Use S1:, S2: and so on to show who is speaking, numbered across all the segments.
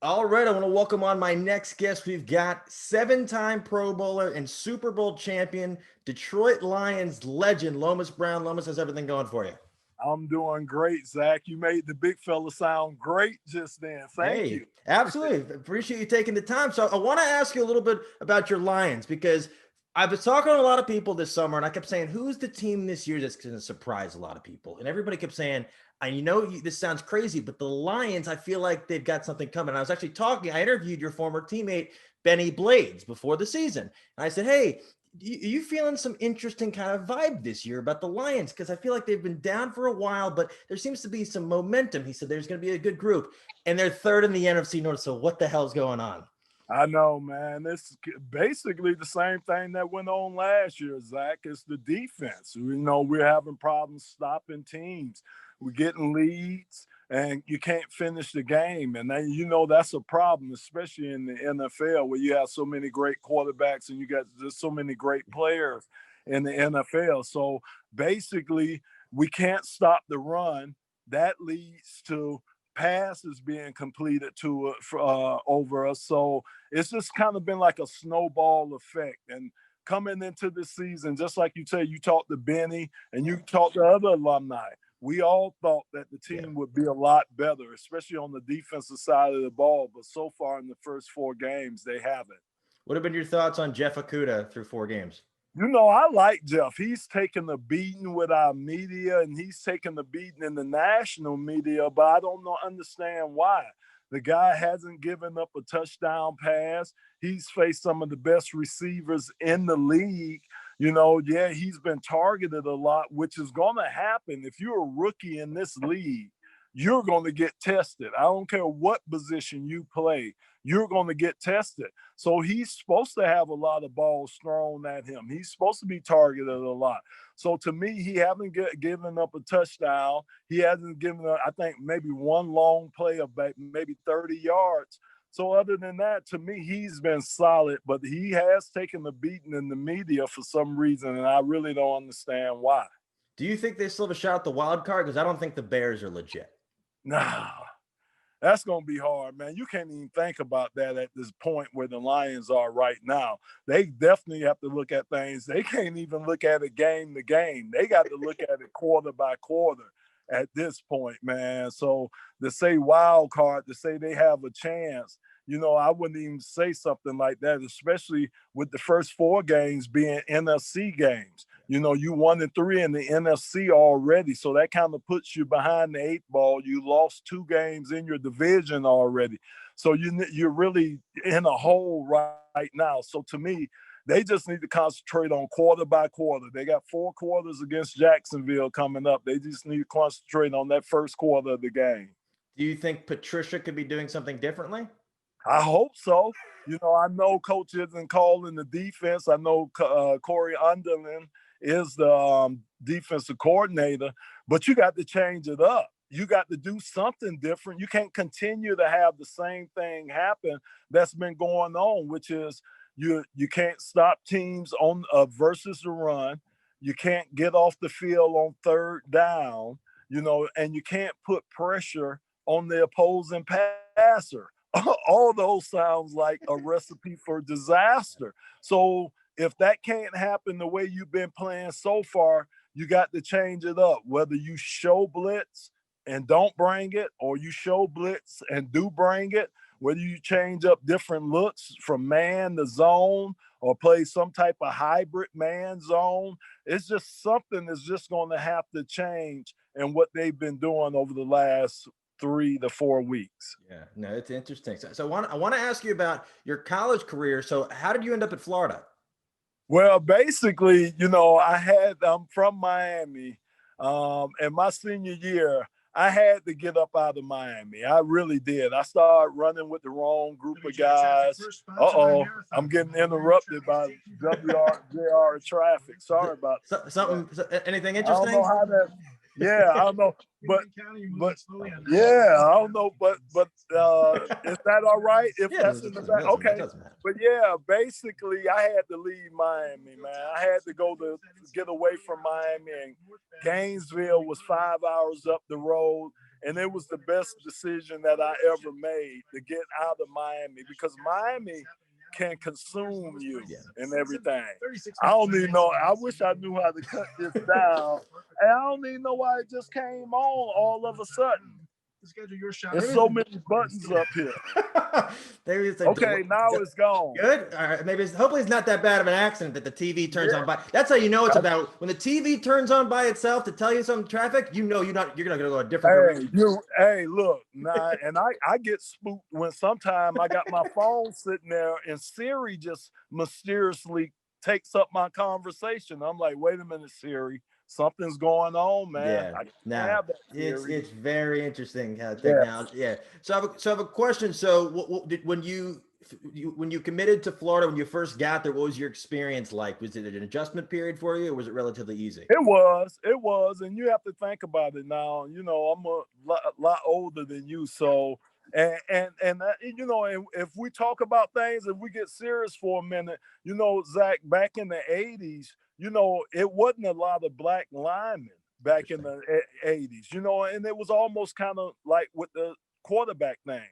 S1: All right, I want to welcome on my next guest. We've got seven-time Pro Bowler and Super Bowl champion, Detroit Lions legend, Lomas Brown. Lomas, how's everything going for you?
S2: I'm doing great, Zach. You made the big fella sound great just then. Thank
S1: Hey,
S2: you.
S1: absolutely. Appreciate you taking the time. So I want to ask you a little bit about your Lions because I've been talking to a lot of people this summer, and I kept saying, "Who's the team this year that's going to surprise a lot of people?" And everybody kept saying, "And this sounds crazy, but the Lions, I feel like they've got something coming." And I was actually talking. I interviewed your former teammate Benny Blades before the season, and I said, "Hey, are you feeling some interesting kind of vibe this year about the Lions? Because I feel like they've been down for a while, but there seems to be some momentum." He said, "There's going to be a good group." And they're third in the NFC North. So what the hell's going on?
S2: I know, man. It's basically the same thing that went on last year, Zach. It's the defense. We're having problems stopping teams. We're getting leads, and you can't finish the game. And then, that's a problem, especially in the NFL where you have so many great quarterbacks and you got just so many great players in the NFL. So basically, we can't stop the run. That leads to passes being completed over us. So it's just kind of been like a snowball effect. And coming into this season, just like you say, you talked to Benny and you talked to other alumni. We all thought that the
S1: Yeah.
S2: team would be a lot better, especially on the defensive side of the ball. But so far in the first four games, they haven't.
S1: What have been your thoughts on Jeff Okudah through four games?
S2: I like Jeff. He's taking the beating with our media and he's taking the beating in the national media, but I don't understand why. The guy hasn't given up a touchdown pass. He's faced some of the best receivers in the league. Yeah, he's been targeted a lot, which is going to happen. If you're a rookie in this league, you're going to get tested. I don't care what position you play, you're going to get tested. So he's supposed to have a lot of balls thrown at him. He's supposed to be targeted a lot. So to me, he hasn't given up a touchdown. He hasn't given up, I think, maybe one long play of maybe 30 yards. So other than that, to me, he's been solid, but he has taken the beating in the media for some reason, and I really don't understand why.
S1: Do you think they still have a shot at the wild card? Because I don't think the Bears are legit.
S2: Nah, that's going to be hard, man. You can't even think about that at this point where the Lions are right now. They definitely have to look at things. They can't even look at it game to game. They got to look at it quarter by quarter at this point, man. So to say wild card, to say they have a chance, I wouldn't even say something like that, especially with the first four games being NFC games. You 1-3 in the NFC already, so that kind of puts you behind the eight ball. You lost two games in your division already, so you're really in a hole right now. So to me, they just need to concentrate on quarter by quarter. They got four quarters against Jacksonville coming up. They just need to concentrate on that first quarter of the game.
S1: Do you think Patricia could be doing something differently?
S2: I hope so. I know Coach isn't calling the defense. I know Corey Underlin is the defensive coordinator, but you got to change it up. You got to do something different. You can't continue to have the same thing happen that's been going on, which is you can't stop teams on versus the run. You can't get off the field on third down, and you can't put pressure on the opposing passer. All those sounds like a recipe for disaster. So if that can't happen the way you've been playing so far, you got to change it up. Whether you show blitz and don't bring it, or you show blitz and do bring it, whether you change up different looks from man to zone or play some type of hybrid man zone, it's just something that's just going to have to change in what they've been doing over the last 3 to 4 weeks.
S1: Yeah, no, it's interesting. So I want to ask you about your college career. So how did you end up at Florida?
S2: Well, basically, I'm from Miami. And my senior year, I had to get up out of Miami. I really did. I started running with the wrong group of guys. I'm getting interrupted by WRJR traffic. Sorry about that.
S1: Anything
S2: I don't know
S1: interesting?
S2: how that. Yeah, I don't know, but yeah, I don't know, but is that all right? If
S1: Yeah,
S2: that's
S1: it
S2: in the
S1: doesn't,
S2: back,
S1: doesn't, it
S2: okay.
S1: doesn't matter.
S2: But yeah, basically, I had to leave Miami, man. I had to go to get away from Miami, and Gainesville was 5 hours up the road. And it was the best decision that I ever made to get out of Miami, because Miami can consume you and everything. I don't even know. I wish I knew how to cut this down. And I don't even know why it just came on all of a sudden. There's so many buttons up here. Okay, now it's gone.
S1: Good. All right. Maybe hopefully it's not that bad of an accident that the TV turns on by. That's how you know it's about when the TV turns on by itself to tell you some traffic. You know you're gonna go a different direction.
S2: Hey, look, nah, and I get spooked when sometimes I got my phone sitting there and Siri just mysteriously takes up my conversation. I'm like, wait a minute, Siri. Something's going on, man.
S1: Yeah, it's very interesting how technology. Yeah. So I have a question. So when you committed to Florida, when you first got there, what was your experience like? Was it an adjustment period for you, or was it relatively easy?
S2: It was, and you have to think about it now. You know, I'm a lot older than you, so and you know, and if we talk about things, if we get serious for a minute, you know, Zach, back in the '80s. You know, it wasn't a lot of black linemen back in the 80s, you know, and it was almost kind of like with the quarterback thing.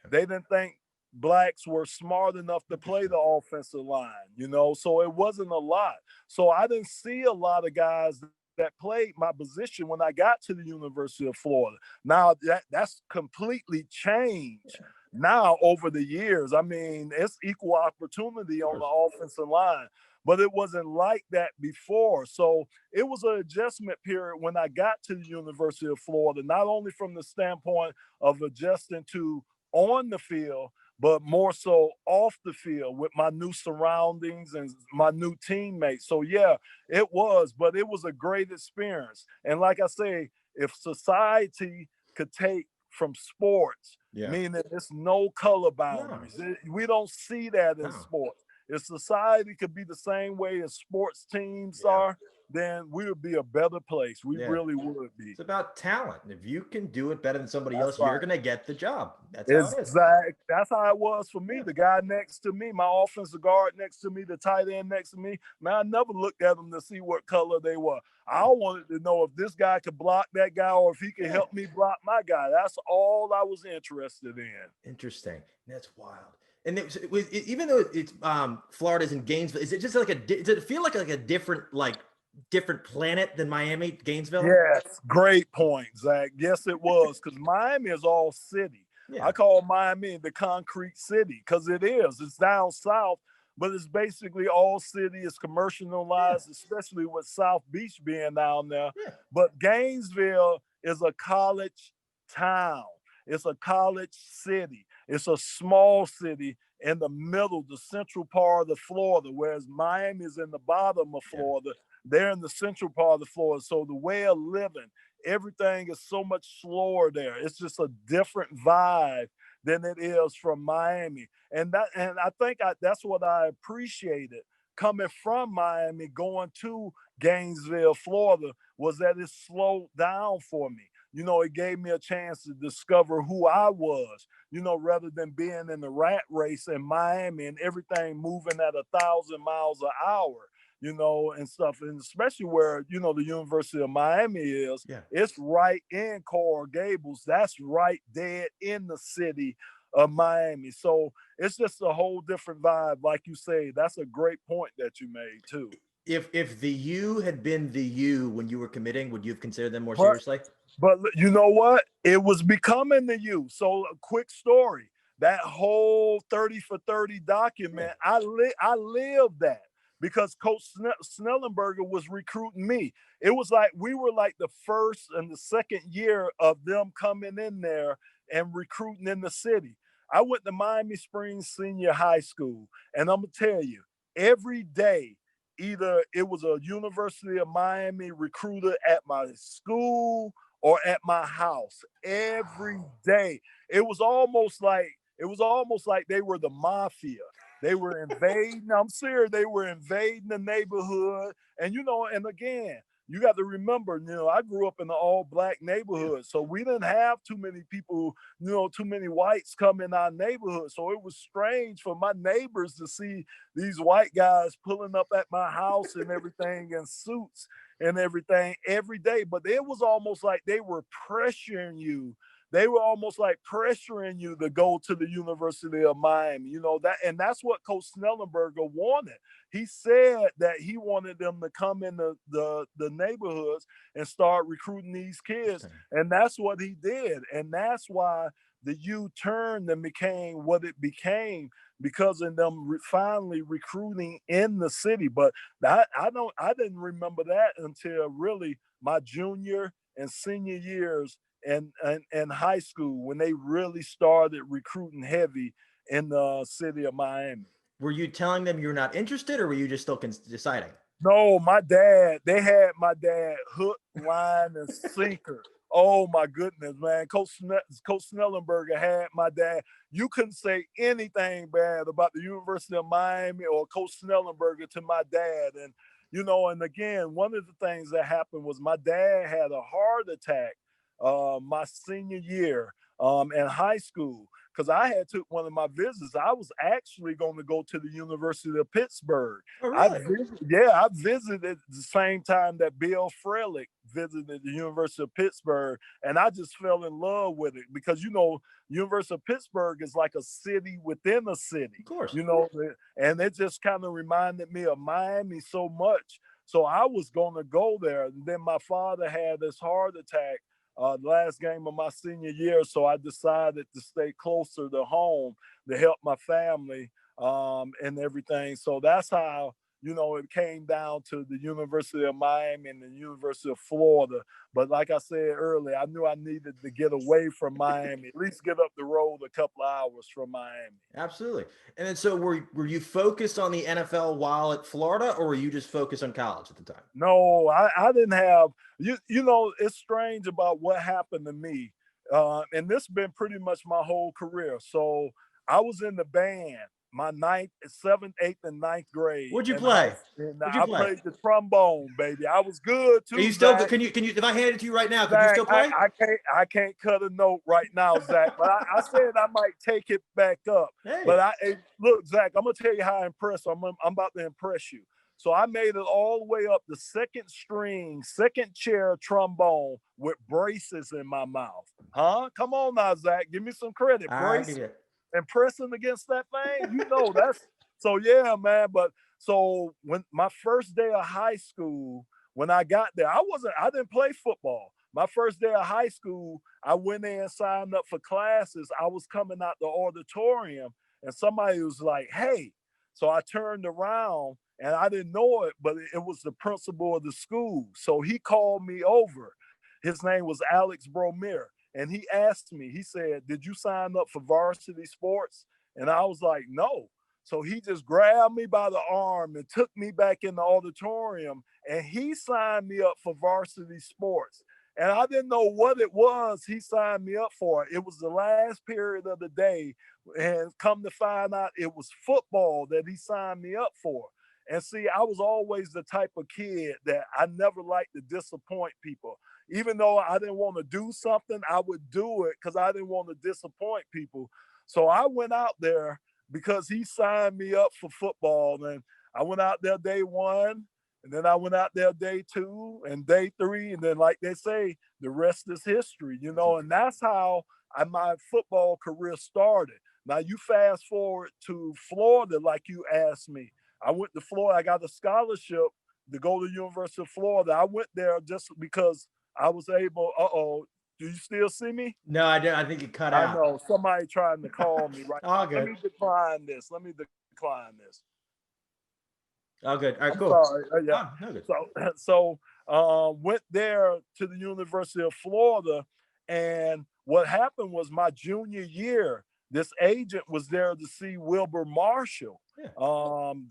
S2: They didn't think blacks were smart enough to play the offensive line, you know, so it wasn't a lot. So I didn't see a lot of guys that played my position when I got to the University of Florida. Now that's completely changed. Now over the years, I mean, it's equal opportunity on the offensive line. But it wasn't like that before. So it was an adjustment period when I got to the University of Florida, not only from the standpoint of adjusting to on the field, but more so off the field with my new surroundings and my new teammates. So yeah, it was, but it was a great experience. And like I say, if society could take from sports, meaning there's no color boundaries, we don't see that in sports. If society could be the same way as sports teams are, then we would be a better place. We really would be.
S1: It's about talent. If you can do it better than somebody else, you're going to get the job. That's
S2: how it is. That's how it was for me. The guy next to me, my offensive guard next to me, the tight end next to me, man, I never looked at them to see what color they were. I wanted to know if this guy could block that guy or if he could help me block my guy. That's all I was interested in.
S1: Interesting. That's wild. And even though it's Florida's in Gainesville, is it just like does it feel like a different planet than Miami, Gainesville?
S2: Yes, great point, Zach. Yes, it was, because Miami is all city. I call Miami the concrete city because it is. It's down south, but it's basically all city. It's commercialized, especially with South Beach being down there. But Gainesville is a college town. It's a college city. It's a small city in the middle, the central part of Florida, whereas Miami is in the bottom of Florida. They're in the central part of Florida. So the way of living, everything is so much slower there. It's just a different vibe than it is from Miami. And I think that's what I appreciated coming from Miami, going to Gainesville, Florida, was that it slowed down for me. You know, it gave me a chance to discover who I was, you know, rather than being in the rat race in Miami and everything moving at 1,000 miles an hour, you know, and stuff. And especially where, you know, the University of Miami is, it's right in Coral Gables. That's right dead in the city of Miami. So it's just a whole different vibe. Like you say, that's a great point that you made too.
S1: If the U had been the U when you were committing, would you have considered them more seriously?
S2: But you know what? It was becoming the U. So a quick story. That whole 30 for 30 document, I lived that because Coach Snellenberger was recruiting me. It was like we were like the first and the second year of them coming in there and recruiting in the city. I went to Miami Springs Senior High School, and I'm going to tell you, every day, either it was a University of Miami recruiter at my school or at my house every day. It was almost like they were the mafia. They were invading. I'm serious. They were invading the neighborhood. And, you know, and again, you got to remember, I grew up in an all-black neighborhood, so we didn't have too many people, too many whites come in our neighborhood. So it was strange for my neighbors to see these white guys pulling up at my house and everything in suits and everything every day. But it was almost like they were pressuring you. They were almost like pressuring you to go to the University of Miami, and that's what Coach Snellenberger wanted. He said that he wanted them to come in the neighborhoods and start recruiting these kids. And that's what he did. And that's why the U turned and became what it became, because of them finally recruiting in the city. But I didn't remember that until really my junior and senior years in high school, when they really started recruiting heavy in the city of Miami.
S1: Were you telling them you're not interested, or were you just still deciding?
S2: No, they had my dad hook, line, and sinker. Oh my goodness, man. Coach Snellenberger had my dad. You couldn't say anything bad about the University of Miami or Coach Snellenberger to my dad. And, and again, one of the things that happened was my dad had a heart attack my senior year in high school, because I had took one of my visits. I was actually going to go to the University of Pittsburgh.
S1: Oh, really?
S2: I visited the same time that Bill Frelick visited the University of Pittsburgh, and I just fell in love with it because, University of Pittsburgh is like a city within a city.
S1: Of course.
S2: And it just kind of reminded me of Miami so much. So I was going to go there, and then my father had this heart attack last game of my senior year, so I decided to stay closer to home to help my family and everything. So that's how, it came down to the University of Miami and the University of Florida. But like I said earlier, I knew I needed to get away from Miami, at least get up the road a couple of hours from Miami.
S1: Absolutely. And then, so were you focused on the NFL while at Florida, or were you just focused on college at the time?
S2: No, I didn't have, it's strange about what happened to me. And this has been pretty much my whole career. So I was in the band my 9th, 7th, 8th, and 9th grade.
S1: What'd you play?
S2: I played the trombone, baby. I was good too.
S1: Are you still good? Can you, if I hand it to you right now,
S2: Zach,
S1: can you still play?
S2: I can't cut a note right now, Zach, but I said I might take it back up.
S1: Hey.
S2: But look, Zach, I'm gonna tell you how impressed I'm about to impress you. So I made it all the way up the second string, second chair trombone with braces in my mouth. Huh? Come on now, Zach. Give me some credit. Braces. And pressing against that thing, that's so, yeah, man. But so when my first day of high school, when I got there, I didn't play football. My first day of high school, I went in and signed up for classes. I was coming out the auditorium, and somebody was like, "Hey." So I turned around, and I didn't know it, but it was the principal of the school. So he called me over. His name was Alex Bromere. And he asked me, he said, "Did you sign up for varsity sports?" And I was like, "No." So he just grabbed me by the arm and took me back in the auditorium, and he signed me up for varsity sports. And I didn't know what it was he signed me up for. It was the last period of the day. And come to find out, it was football that he signed me up for. And see, I was always the type of kid that I never liked to disappoint people. Even though I didn't want to do something, I would do it because I didn't want to disappoint people. So I went out there because he signed me up for football. And I went out there day one, and then I went out there day two and day three. And then, like they say, the rest is history, and that's how my football career started. Now you fast forward to Florida, like you asked me. I went to Florida. I got a scholarship to go to the University of Florida. I went there just because I was able. Do you still see me?
S1: No, I don't. I think it cut out.
S2: I know somebody trying to call me right
S1: now.
S2: Good. Let me decline this.
S1: Oh, good. All right, cool.
S2: Sorry. Yeah.
S1: Oh, no good.
S2: So went there to the University of Florida, and what happened was my junior year, this agent was there to see Wilbur Marshall,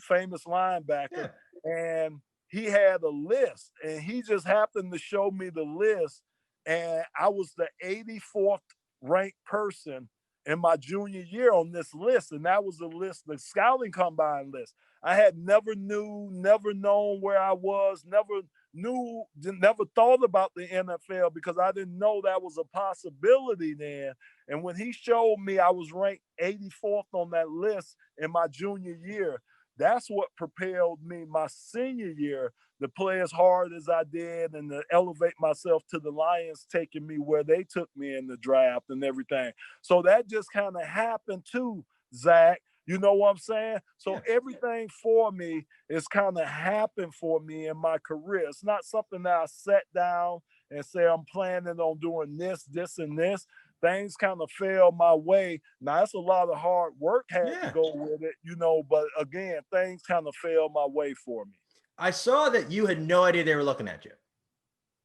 S2: famous linebacker, and he had a list, and he just happened to show me the list, and I was the 84th ranked person in my junior year on this list, and that was the list, the scouting combine list. I had never known where I was, never never thought about the NFL because I didn't know that was a possibility then. And when he showed me I was ranked 84th on that list in my junior year, that's what propelled me my senior year to play as hard as I did and to elevate myself to the Lions, taking me where they took me in the draft and everything. So that just kind of happened too, Zach. You know what I'm saying? So everything for me is kind of happened for me in my career. It's not something that I sat down and say, I'm planning on doing this, and this. Things kind of fell my way. Now, that's a lot of hard work had to go with it, you know, but again, things kind of fell my way for me.
S1: I saw that you had no idea they were looking at you.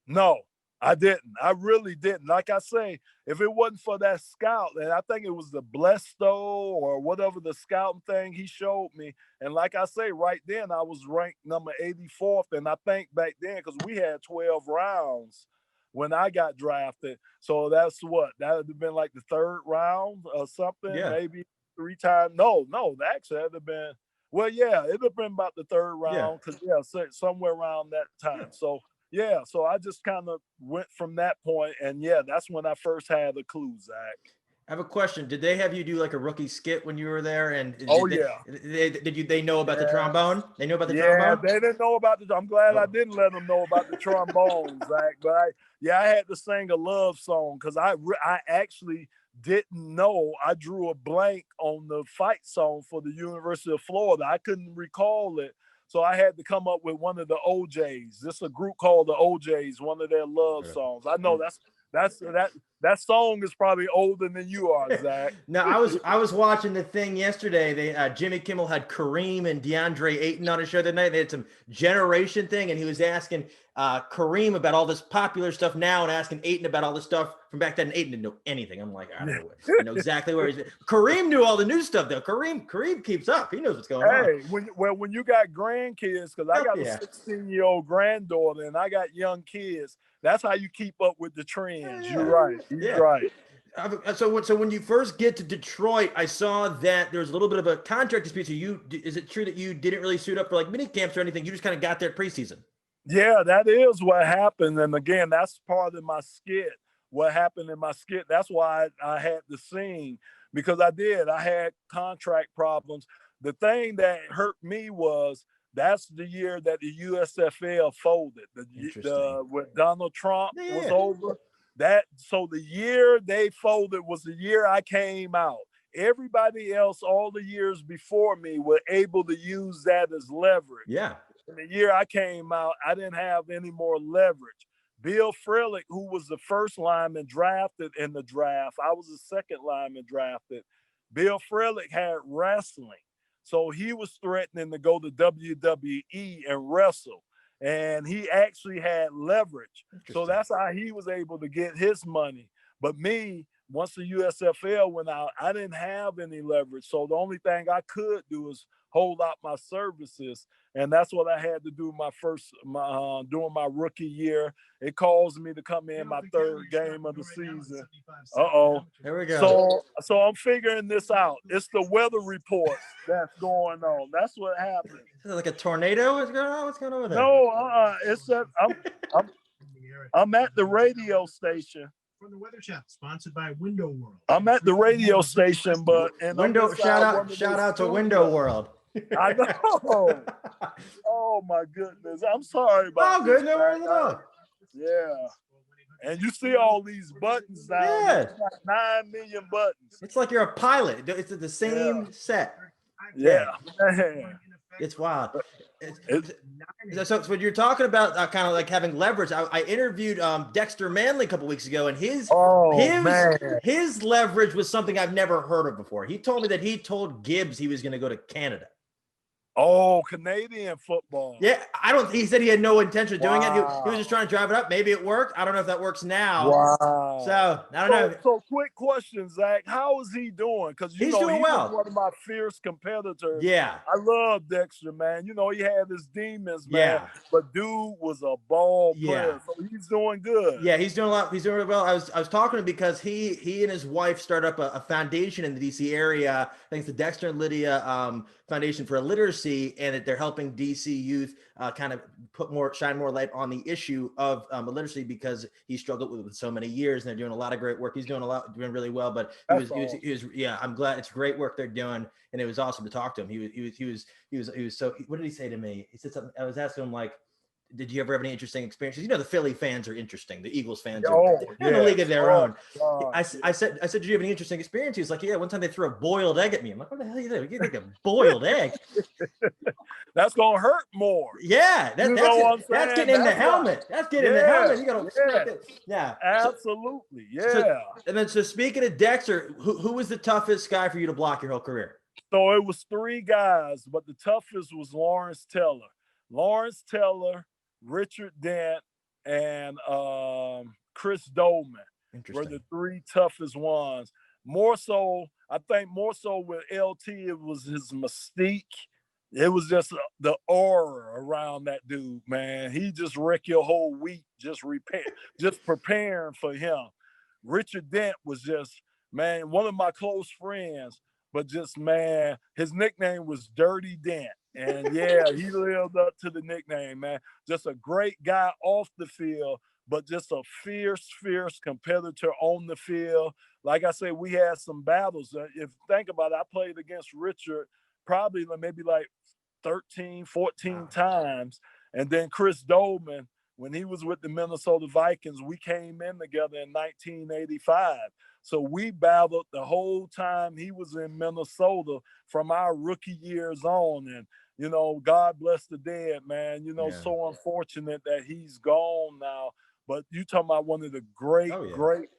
S2: No, I didn't. I really didn't. Like I say, if it wasn't for that scout, and I think it was the Blesto or whatever the scouting thing he showed me, and like I say, right then I was ranked number 84th, and I think back then, because we had 12 rounds when I got drafted, so that's what, that would have been like the third round or something, maybe 3 times. No, actually that'd have been, well, yeah, it'd have been about the third round, because somewhere around that time. So so I just kind of went from that point, and that's when I first had the clue, Zach.
S1: I have a question. Did they have you do like a rookie skit when you were there? And they know about the trombone? They know about the trombone?
S2: They didn't know about the. I'm glad I didn't let them know about the trombone, Zach. But I had to sing a love song because I actually didn't know. I drew a blank on the fight song for the University of Florida. I couldn't recall it. So I had to come up with one of the OJs. This is a group called the OJs, one of their love songs. I know that song is probably older than you are, Zach.
S1: No, I was watching the thing yesterday. Jimmy Kimmel had Kareem and DeAndre Ayton on his show that night. They had some generation thing, and he was asking Kareem about all this popular stuff now and asking Ayton about all this stuff from back then. Ayton didn't know anything. I'm like, I don't know. I know exactly where he's at. Kareem knew all the new stuff though. Kareem keeps up. He knows what's going on.
S2: When you got grandkids, because I got a 16-year-old granddaughter and I got young kids, that's how you keep up with the trends. You're right. You're right.
S1: So when you first get to Detroit, I saw that there was a little bit of a contract dispute. So is it true that you didn't really suit up for like mini camps or anything? You just kind of got there preseason.
S2: Yeah, that is what happened. And again, that's part of my skit. What happened in my skit, that's why I had to sing, because I had contract problems. The thing that hurt me was that's the year that the USFL folded. When Donald Trump was over. So the year they folded was the year I came out. Everybody else, all the years before me, were able to use that as leverage.
S1: Yeah.
S2: And the year I came out, I didn't have any more leverage. Bill Frillick, who was the first lineman drafted in the draft, I was the second lineman drafted. Bill Frillick had wrestling. So he was threatening to go to WWE and wrestle. And he actually had leverage. So that's how he was able to get his money. But me, once the USFL went out, I didn't have any leverage. So the only thing I could do is hold out my services. And that's what I had to do during my rookie year. It caused me to come in my third game of the season.
S1: Here we go.
S2: So I'm figuring this out. It's the weather report that's going on. That's what happened.
S1: Is it like a tornado? What's going on? What's going on with that?
S2: No, it's that I'm at the radio station.
S3: From the Weather Channel, sponsored by Window World.
S2: I'm at the radio station, but
S1: shout out to Window World.
S2: I know. Oh my goodness. I'm sorry about
S1: good. No worries at all.
S2: Yeah. And you see all these buttons now.
S1: Yeah.
S2: Like 9 million buttons.
S1: It's like you're a pilot. It's the same set.
S2: Yeah.
S1: It's wild. So when you're talking about kind of like having leverage, I interviewed Dexter Manley a couple weeks ago, and his leverage was something I've never heard of before. He told me that he told Gibbs he was going to go to Canada.
S2: Oh, Canadian football.
S1: Yeah, he said he had no intention of doing it. He was just trying to drive it up. Maybe it worked. I don't know if that works now.
S2: Wow.
S1: So I don't know.
S2: So quick question, Zach. How is he doing? Because
S1: he's doing well.
S2: Was one of my fierce competitors.
S1: Yeah.
S2: I love Dexter, man. You know, he had his demons, man. Yeah. But dude was a ball player. So he's doing good.
S1: Yeah, he's doing a lot. He's doing well. I was talking to him because he and his wife started up a foundation in the DC area. I think it's the Dexter and Lydia Foundation for a literacy literacy, and that they're helping DC youth kind of shine more light on the issue of illiteracy, because he struggled with it so many years, and they're doing a lot of great work. He's doing really well, but he was yeah, I'm glad. It's great work they're doing, and it was awesome to talk to him. He was so, what did he say to me? He said something. I was asking him, like, did you ever have any interesting experiences? You know, the Philly fans are interesting. The Eagles fans are in a league of their own. I said, did you have any interesting experience? He was like, yeah, one time they threw a boiled egg at me. I'm like, what the hell are you doing? You think a boiled egg?
S2: That's going to hurt more.
S1: Yeah. That's getting in the helmet. That's getting in the helmet. You got to, yeah.
S2: Absolutely. Yeah.
S1: So speaking of Dexter, who was the toughest guy for you to block your whole career?
S2: So it was 3 guys, but the toughest was Lawrence Taylor, Richard Dent, and Chris Dolman were the 3 toughest ones. I think more so with LT, it was his mystique. It was just the aura around that dude, man. He just wrecked your whole week, just preparing for him. Richard Dent was just, man, one of my close friends, but just, man, his nickname was Dirty Dent. And yeah, he lived up to the nickname, man. Just a great guy off the field, but just a fierce competitor on the field. Like I said, we had some battles. If you think about it, I played against Richard probably maybe like 13, 14 times. And then Chris Dolman, when he was with the Minnesota Vikings, we came in together in 1985. So we battled the whole time he was in Minnesota from our rookie years on. And, you know, God bless the dead, man. You know, so unfortunate that he's gone now. But you talking about one of the great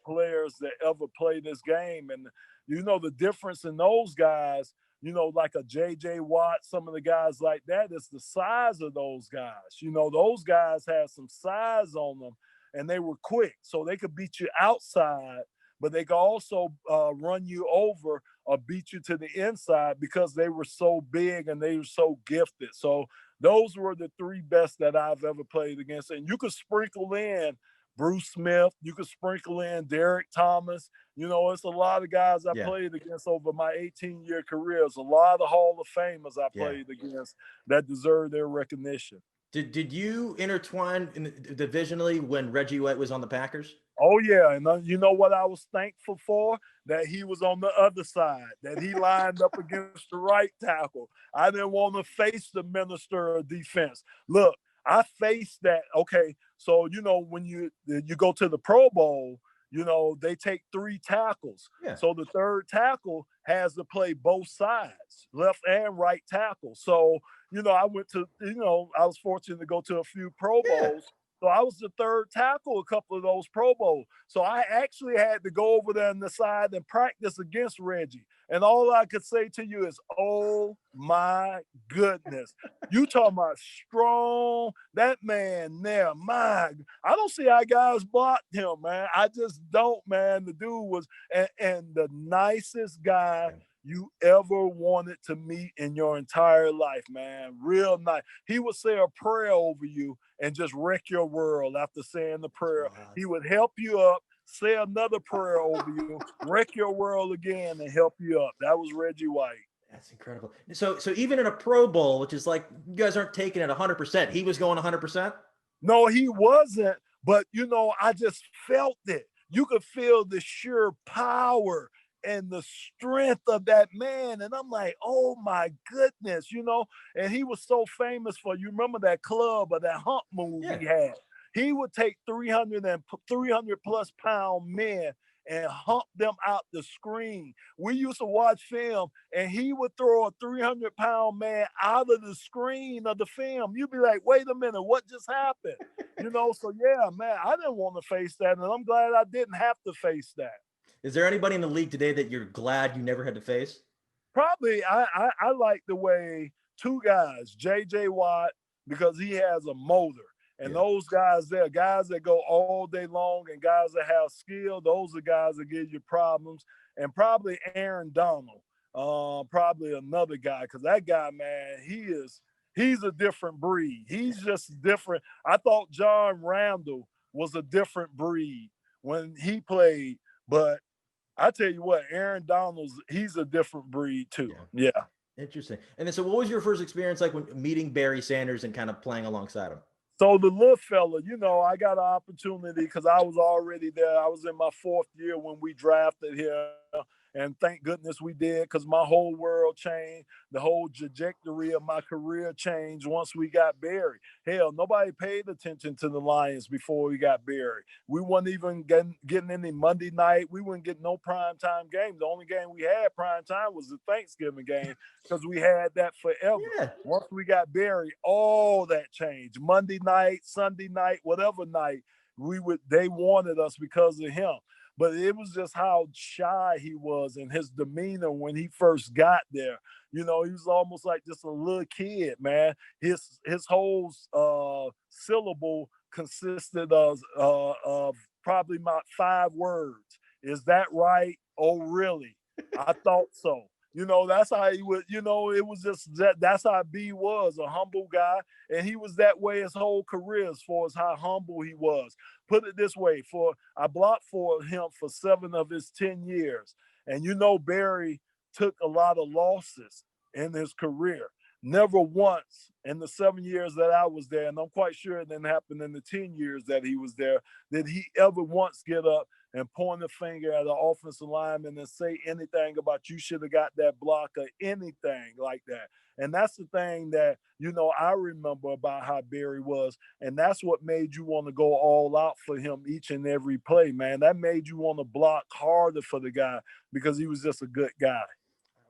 S2: players that ever played this game. And, you know, the difference in those guys, you know, like a J.J. Watt, some of the guys like that, is the size of those guys. You know, those guys had some size on them, and they were quick. So they could beat you outside, but they could also run you over or beat you to the inside because they were so big and they were so gifted. So those were the 3 best that I've ever played against. And you could sprinkle in Bruce Smith. You could sprinkle in Derek Thomas. You know, it's a lot of guys I played against over my 18-year career. It's a lot of Hall of Famers I played against that deserve their recognition.
S1: Did you intertwine divisionally when Reggie White was on the Packers?
S2: Oh, yeah. And you know what I was thankful for? That he was on the other side, that he lined up against the right tackle. I didn't want to face the minister of defense. Look, I faced that. Okay, so, you know, when you go to the Pro Bowl, you know, they take 3 tackles. Yeah. So the 3rd tackle has to play both sides, left and right tackle. So, you know, I was fortunate to go to a few Pro Bowls. So I was the 3rd tackle a couple of those Pro Bowls. So I actually had to go over there on the side and practice against Reggie. And all I could say to you is, oh my goodness. You talking about strong, that man there, I don't see how guys blocked him, man. I just don't, man. The dude was, and the nicest guy you ever wanted to meet in your entire life, man. Real nice. He would say a prayer over you and just wreck your world after saying the prayer. He would help you up, say another prayer over you, wreck your world again, and help you up. That was Reggie White.
S1: That's incredible. So even in a Pro Bowl, which is like, you guys aren't taking it 100%, he was going 100%?
S2: No, he wasn't. But, you know, I just felt it. You could feel the sheer power and the strength of that man. And I'm like, oh my goodness, you know, and he was so famous for, you remember that club or that hump move he had. He would take 300 plus pound men and hump them out the screen. We used to watch film and he would throw a 300-pound man out of the screen of the film. You'd be like, wait a minute, what just happened? You know, so yeah, man, I didn't want to face that. And I'm glad I didn't have to face that.
S1: Is there anybody in the league today that you're glad you never had to face?
S2: Probably, I like the way 2 guys, J.J. Watt, because he has a motor. And those guys there, guys that go all day long and guys that have skill, those are guys that give you problems. And probably Aaron Donald, probably another guy, because that guy, man, he's a different breed. He's just different. I thought John Randall was a different breed when he played, but I tell you what, Aaron Donald's, he's a different breed too. Yeah.
S1: Interesting. And then, so what was your first experience like when meeting Barry Sanders and kind of playing alongside him?
S2: So the little fella, I got an opportunity because I was already there. I was in my 4th year when we drafted him. And thank goodness we did, because my whole world changed. The whole trajectory of my career changed once we got Barry. Hell, nobody paid attention to the Lions before we got Barry. We weren't even getting any Monday night. We wouldn't get no primetime game. The only game we had primetime was the Thanksgiving game, because we had that forever.
S1: Yeah.
S2: Once we got Barry, all that changed. Monday night, Sunday night, whatever night, they wanted us because of him. But it was just how shy he was and his demeanor when he first got there. He was almost like just a little kid, man. His whole syllable consisted of probably about 5 words. Is that right? Oh, really? I thought so. That's how he would, it was just that's how B was, a humble guy. And he was that way his whole career as far as how humble he was. Put it this way, I blocked for him for 7 of his 10 years. And Barry took a lot of losses in his career. Never once in the 7 years that I was there, and I'm quite sure it didn't happen in the 10 years that he was there, did he ever once get up and point a finger at an offensive lineman and say anything about you should have got that block or anything like that. And that's the thing that, I remember about how Barry was. And that's what made you want to go all out for him each and every play, man. That made you want to block harder for the guy because he was just a good guy.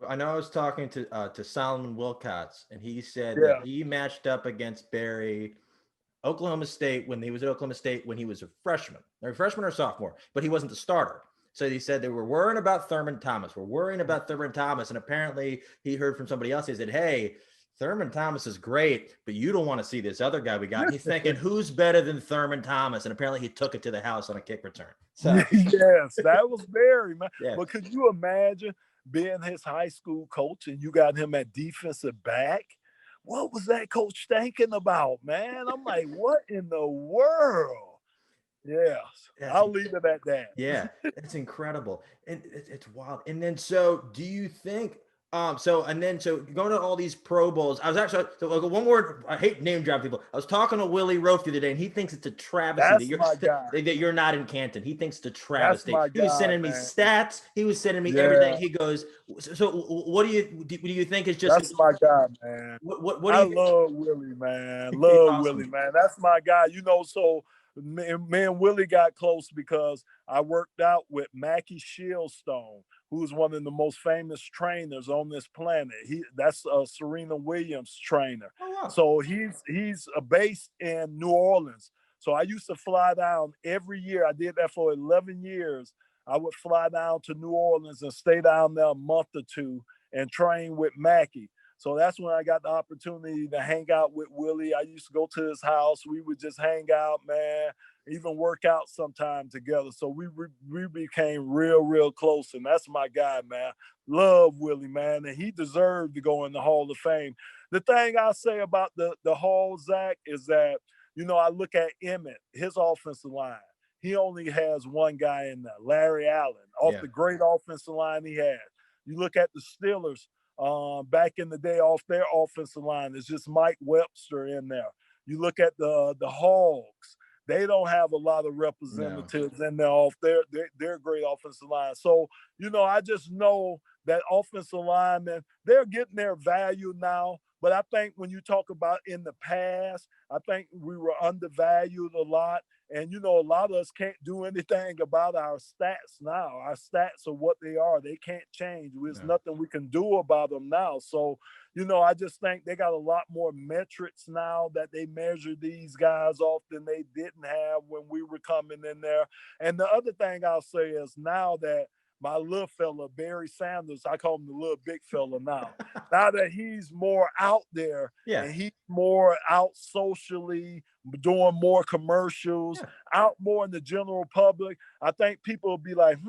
S1: I know I was talking to Solomon Wilcots, and he said
S2: Yeah.
S1: that he matched up against Barry Oklahoma State when he was at Oklahoma State when he was a freshman or sophomore, but he wasn't the starter. So he said they were worrying about Thurman Thomas. We're worrying about Thurman Thomas. And apparently he heard from somebody else. He said, hey, Thurman Thomas is great, but you don't want to see this other guy we got. He's thinking, who's better than Thurman Thomas? And apparently he took it to the house on a kick return. So
S2: yes, that was Barry, man.
S1: Yeah.
S2: But could you imagine being his high school coach and you got him at defensive back? What was that coach thinking about, man? I'm like, what in the world? Yes, I'll leave it at that.
S1: Yeah, it's incredible. And it's wild. And then, so do you think, so going to all these Pro Bowls, I was actually, one word, I hate name drop people. I was talking to Willie Roaf the other day, and he thinks it's a travesty that you're not in Canton. He thinks it's a travesty. He was sending me stats. He was sending me everything. He goes, so what do you think is just?
S2: That's my guy, man.
S1: What do you
S2: love Willie, man. Love awesome. Willie, man. That's my guy. So me and Willie got close because I worked out with Mackie Shieldstone, who's one of the most famous trainers on this planet. That's Serena Williams' trainer.
S1: Oh, wow.
S2: So he's based in New Orleans. So I used to fly down every year. I did that for 11 years. I would fly down to New Orleans and stay down there a month or two and train with Mackie. So that's when I got the opportunity to hang out with Willie. I used to go to his house. We would just hang out, man, even work out sometime together. So we became real, real close. And that's my guy, man. Love Willie, man. And he deserved to go in the Hall of Fame. The thing I say about the Hall, Zach, is that, I look at Emmett, his offensive line. He only has one guy in there, Larry Allen, off the great offensive line he had. You look at the Steelers, back in the day off their offensive line, it's just Mike Webster in there. You look at the Hogs, they don't have a lot of representatives in there off their great offensive line. So, I just know that offensive linemen, they're getting their value now. But I think when you talk about in the past, I think we were undervalued a lot. And, a lot of us can't do anything about our stats now. Our stats are what they are. They can't change. There's nothing we can do about them now. So, I just think they got a lot more metrics now that they measure these guys off than they didn't have when we were coming in there. And the other thing I'll say is now that my little fella, Barry Sanders, I call him the little big fella now. Now that he's more out there and he's more out socially, doing more commercials, out more in the general public, I think people will be like,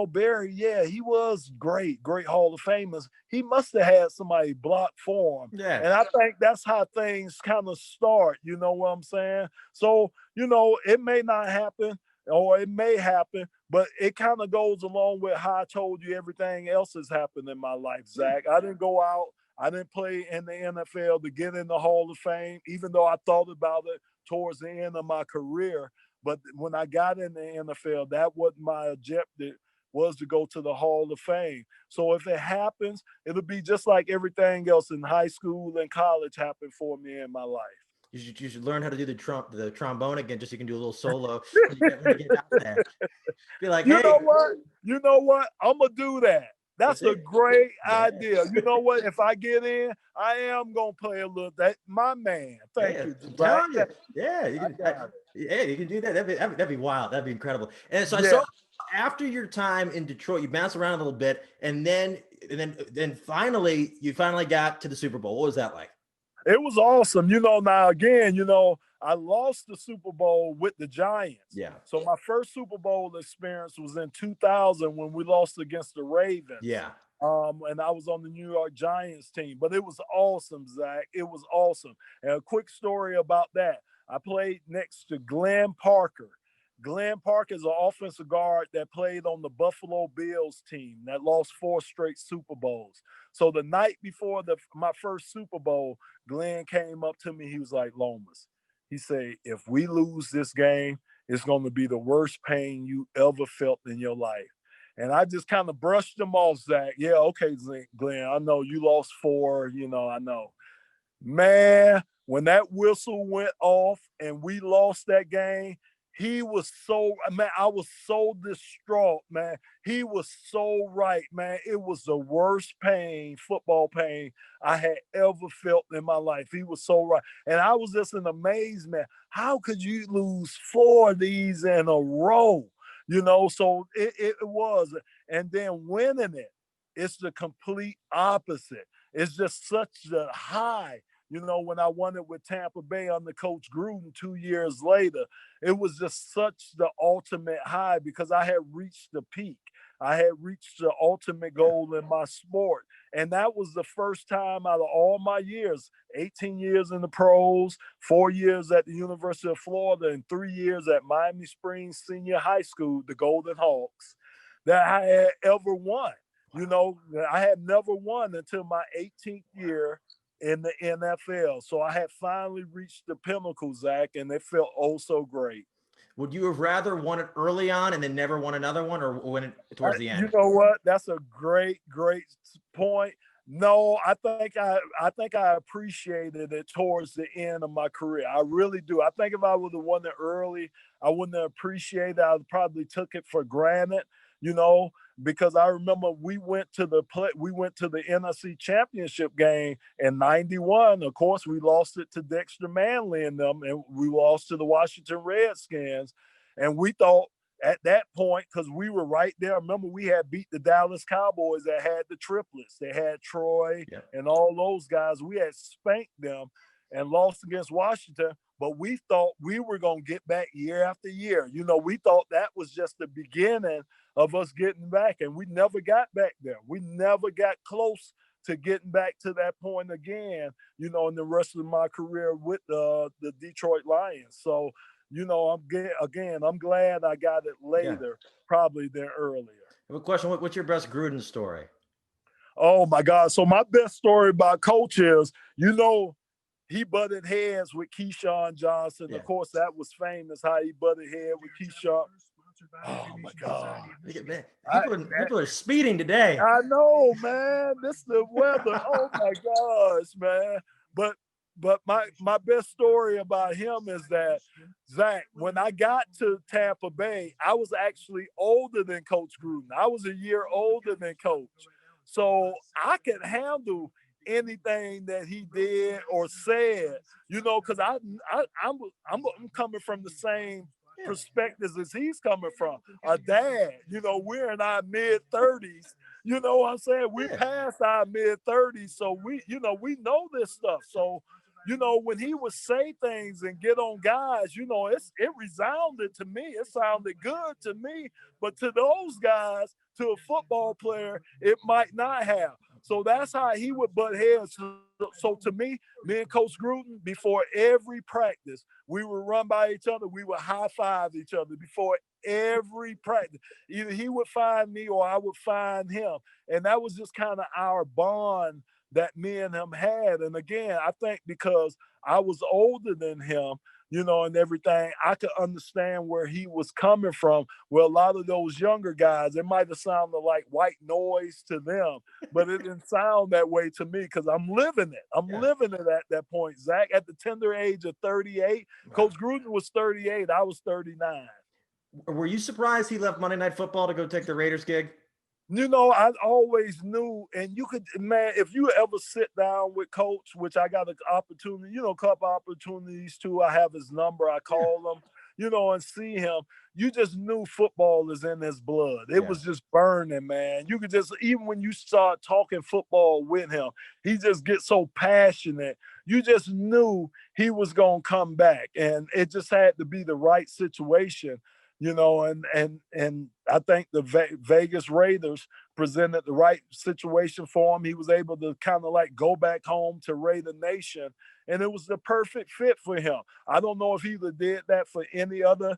S2: Barry, he was great Hall of Famers. He must have had somebody block for him.
S1: Yeah.
S2: And I think that's how things kind of start, you know what I'm saying? So, it may not happen, or it may happen, But it kind of goes along with how I told you everything else has happened in my life, Zach. I didn't go out. I didn't play in the NFL to get in the Hall of Fame, even though I thought about it towards the end of my career. But when I got in the NFL, that wasn't my objective, was to go to the Hall of Fame. So if it happens, it'll be just like everything else in high school and college happened for me in my life.
S1: You should learn how to do the trombone again, just so you can do a little solo when you get out there. Be like,
S2: You
S1: hey,
S2: know what? You know what? I'm gonna do that. That's a great idea. You know what? If I get in, I am gonna play a little. That my man. Thank you.
S1: I'm telling you. Yeah, you can. Yeah, you can do that. That'd be wild. That'd be incredible. And so I saw after your time in Detroit, you bounced around a little bit, and then finally you got to the Super Bowl. What was that like?
S2: It was awesome. Now again, I lost the Super Bowl with the Giants.
S1: Yeah.
S2: So my first Super Bowl experience was in 2000 when we lost against the Ravens.
S1: Yeah.
S2: And I was on the New York Giants team, but it was awesome, Zach. It was awesome. And a quick story about that. I played next to Glenn Parker. Glenn Parker is an offensive guard that played on the Buffalo Bills team that lost 4 straight Super Bowls. So the night before my first Super Bowl, Glenn came up to me. He was like, Lomas, he said, if we lose this game, it's going to be the worst pain you ever felt in your life. And I just kind of brushed him off, Zach. Yeah, okay, Glenn, I know you lost 4, I know. Man, when that whistle went off and we lost that game, he was I was so distraught, man. He was so right, man. It was the worst football pain I had ever felt in my life. He was so right. And I was just in amazement. How could you lose 4 of these in a row? So it was. And then winning it, it's the complete opposite. It's just such a high. When I won it with Tampa Bay under Coach Gruden 2 years later, it was just such the ultimate high because I had reached the peak. I had reached the ultimate goal in my sport. And that was the first time out of all my years, 18 years in the pros, 4 years at the University of Florida, and 3 years at Miami Springs Senior High School, the Golden Hawks, that I had ever won. I had never won until my 18th year in the NFL. So I had finally reached the pinnacle, Zach, and it felt oh so great.
S1: Would you have rather won it early on and then never won another one, or win it towards the end?
S2: You know what? That's a great point. No, I think I appreciated it towards the end of my career. I really do. I think if I would have won it early, I wouldn't have appreciated it. I probably took it for granted, because I remember we went to the NFC Championship game in '91. Of course, we lost it to Dexter Manley and them, and we lost to the Washington Redskins. And we thought at that point, because we were right there, remember we had beat the Dallas Cowboys that had the triplets. They had Troy and all those guys. We had spanked them and lost against Washington. But we thought we were going to get back year after year. We thought that was just the beginning of us getting back, and we never got back there. We never got close to getting back to that point again, in the rest of my career with the Detroit Lions. So, I'm glad I got it later, probably than earlier.
S1: I have a question. What's your best Gruden story?
S2: Oh, my God. So my best story about Coach is, he butted heads with Keyshawn Johnson. Of course, that was famous how he butted heads with Keyshawn. Oh, my God.
S1: People are speeding today.
S2: I know, man. This is the weather. Oh, my gosh, man. But my best story about him is that, Zach, when I got to Tampa Bay, I was actually older than Coach Gruden. I was a year older than Coach. So I could handle anything that he did or said, because I'm coming from the same perspectives as he's coming from. A dad, we're in our mid-30s. You know what I'm saying? We passed our mid-30s, so we know this stuff. So, when he would say things and get on guys, it resounded to me. It sounded good to me, but to those guys, to a football player, it might not have. So that's how he would butt heads. So to me and Coach Gruden, before every practice, we would run by each other. We would high-five each other before every practice. Either he would find me or I would find him. And that was just kind of our bond that me and him had. And again, I think because I was older than him, you know, and everything, I could understand where he was coming from. Well, a lot of those younger guys, it might have sounded like white noise to them, but it didn't sound that way to me because I'm living it. I'm living it at that point, Zach. At the tender age of 38, Coach Gruden was 38. I was 39.
S1: Were you surprised he left Monday Night Football to go take the Raiders gig?
S2: You know, I always knew, and you could, man, if you ever sit down with Coach, which I got an opportunity, you know, couple opportunities too. I have his number, I call him, you know, and see him. You just knew football is in his blood. It was just burning, man. You could just, even when you start talking football with him, he just gets so passionate. You just knew he was going to come back, and it just had to be the right situation. You know, and I think the Vegas Raiders presented the right situation for him. He was able to kind of like go back home to Raider Nation, and it was the perfect fit for him. I don't know if he either did that for any other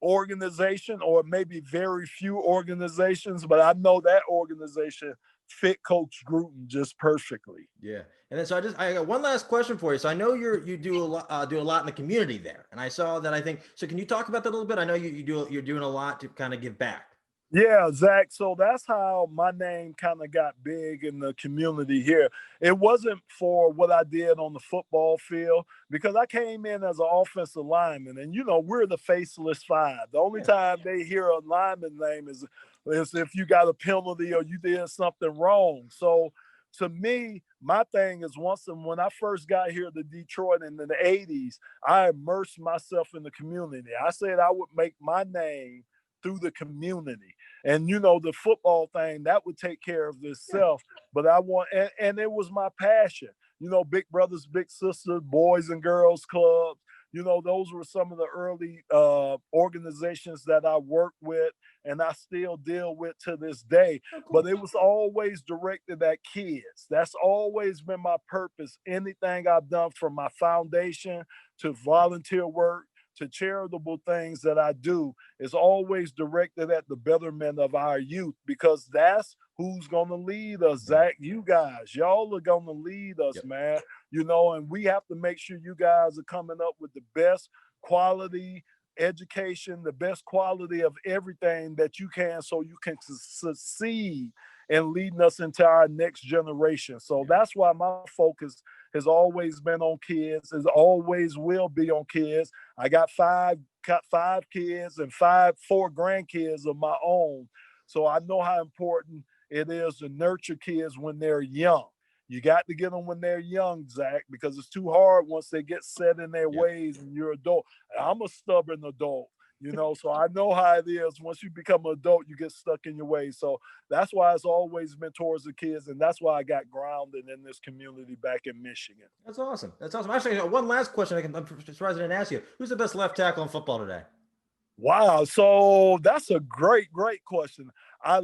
S2: organization or maybe very few organizations, but I know that organization fit Coach Gruden just perfectly.
S1: Yeah. And then I got one last question for you. So I know you do a lot in the community there, and I saw that. I think so. Can you talk about that a little bit? I know you're doing a lot to kind of give back.
S2: Yeah, Zach. So that's how my name kind of got big in the community here. It wasn't for what I did on the football field because I came in as an offensive lineman, and you know we're the faceless five. The only time they hear a lineman name is if you got a penalty or you did something wrong. So to me, my thing is when I first got here to Detroit in the 80s, I immersed myself in the community. I said I would make my name through the community. And, you know, the football thing, that would take care of itself. But I want, and it was my passion. You know, Big Brothers, Big Sisters, Boys and Girls Clubs. You know, those were some of the early organizations that I worked with and I still deal with to this day. Oh, cool. But it was always directed at kids. That's always been my purpose. Anything I've done from my foundation to volunteer work to charitable things that I do is always directed at the betterment of our youth because that's who's going to lead us, Zach. You guys, y'all are going to lead us, man. You know, and we have to make sure you guys are coming up with the best quality education, the best quality of everything that you can so you can succeed in leading us into our next generation. So that's why my focus has always been on kids, as always will be on kids. I got five kids and four grandkids of my own. So I know how important it is to nurture kids when they're young. You got to get them when they're young, Zach, because it's too hard once they get set in their ways and you're adult. I'm a stubborn adult, you know, so I know how it is. Once you become an adult, you get stuck in your ways. So that's why it's always been towards the kids, and that's why I got grounded in this community back in Michigan.
S1: That's awesome. That's awesome. Actually, one last question. I'm surprised I didn't ask you. Who's the best left tackle in football today?
S2: Wow. So that's a great question. I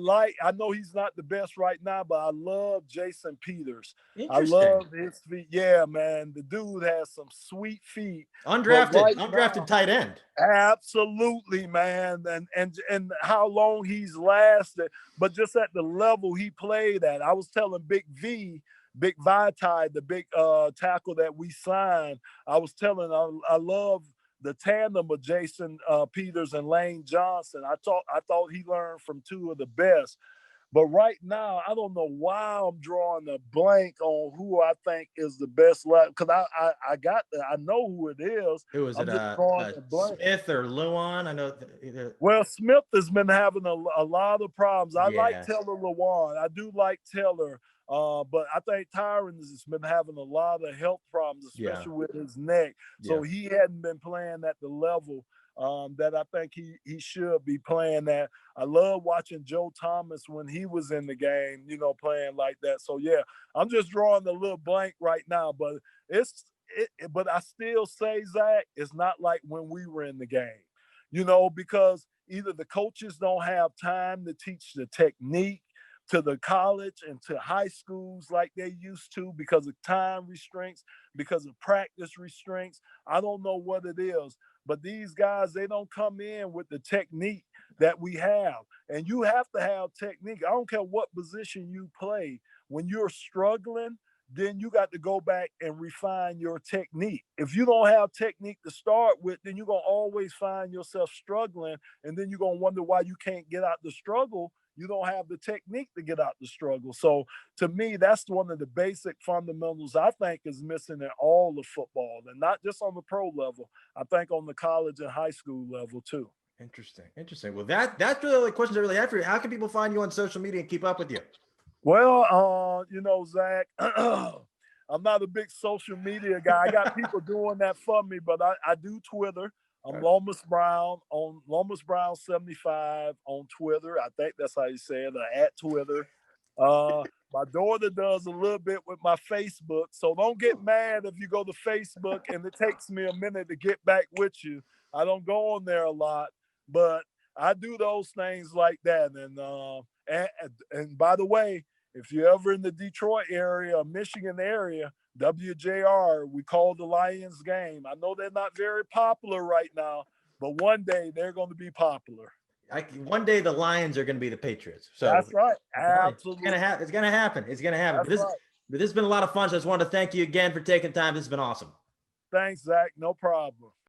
S2: know he's not the best right now, but I love Jason Peters. I love his feet. Yeah, man. The dude has some sweet feet.
S1: Undrafted tight end.
S2: Absolutely, man. And how long he's lasted, but just at the level he played at. I was telling Big Vitae, the big tackle that we signed, I was telling I love the tandem of Jason Peters and Lane Johnson. I thought he learned from two of the best. But right now, I don't know why I'm drawing a blank on who I think is the best left. Because I know who it is.
S1: Who is it? Smith or Luan? I know.
S2: Well, Smith has been having a lot of problems. I like Taylor Lewan. I do like Taylor. But I think Tyron has been having a lot of health problems, especially with his neck. So he hadn't been playing at the level that I think he should be playing at. I love watching Joe Thomas when he was in the game, you know, playing like that. So yeah, I'm just drawing a little blank right now, but but I still say, Zach, it's not like when we were in the game, you know, because either the coaches don't have time to teach the technique to the college and to high schools like they used to because of time restraints, because of practice restraints. I don't know what it is, but these guys, they don't come in with the technique that we have. And you have to have technique. I don't care what position you play. When you're struggling, then you got to go back and refine your technique. If you don't have technique to start with, then you're going to always find yourself struggling. And then you're going to wonder why you can't get out the struggle. You don't have the technique to get out the struggle. So to me, that's one of the basic fundamentals I think is missing in all of football, and not just on the pro level. I think on the college and high school level too.
S1: Interesting. Well, that's really the questions I really have for you. How can people find you on social media and keep up with you?
S2: Well, Zach, I'm not a big social media guy. I got people doing that for me, but I do Twitter. I'm Lomas Brown on Lomas Brown 75 on Twitter. I think that's how you say it, at Twitter. My daughter does a little bit with my Facebook, so don't get mad if you go to Facebook and it takes me a minute to get back with you. I don't go on there a lot, but I do those things like that. And by the way, if you're ever in the Detroit area or Michigan area, WJR, we call the Lions game. I know they're not very popular right now, but one day they're going to be popular.
S1: One day the Lions are going to be the Patriots. So
S2: that's right. Absolutely.
S1: It's going to happen. But this has been a lot of fun. So I just wanted to thank you again for taking time. This has been awesome.
S2: Thanks, Zach. No problem.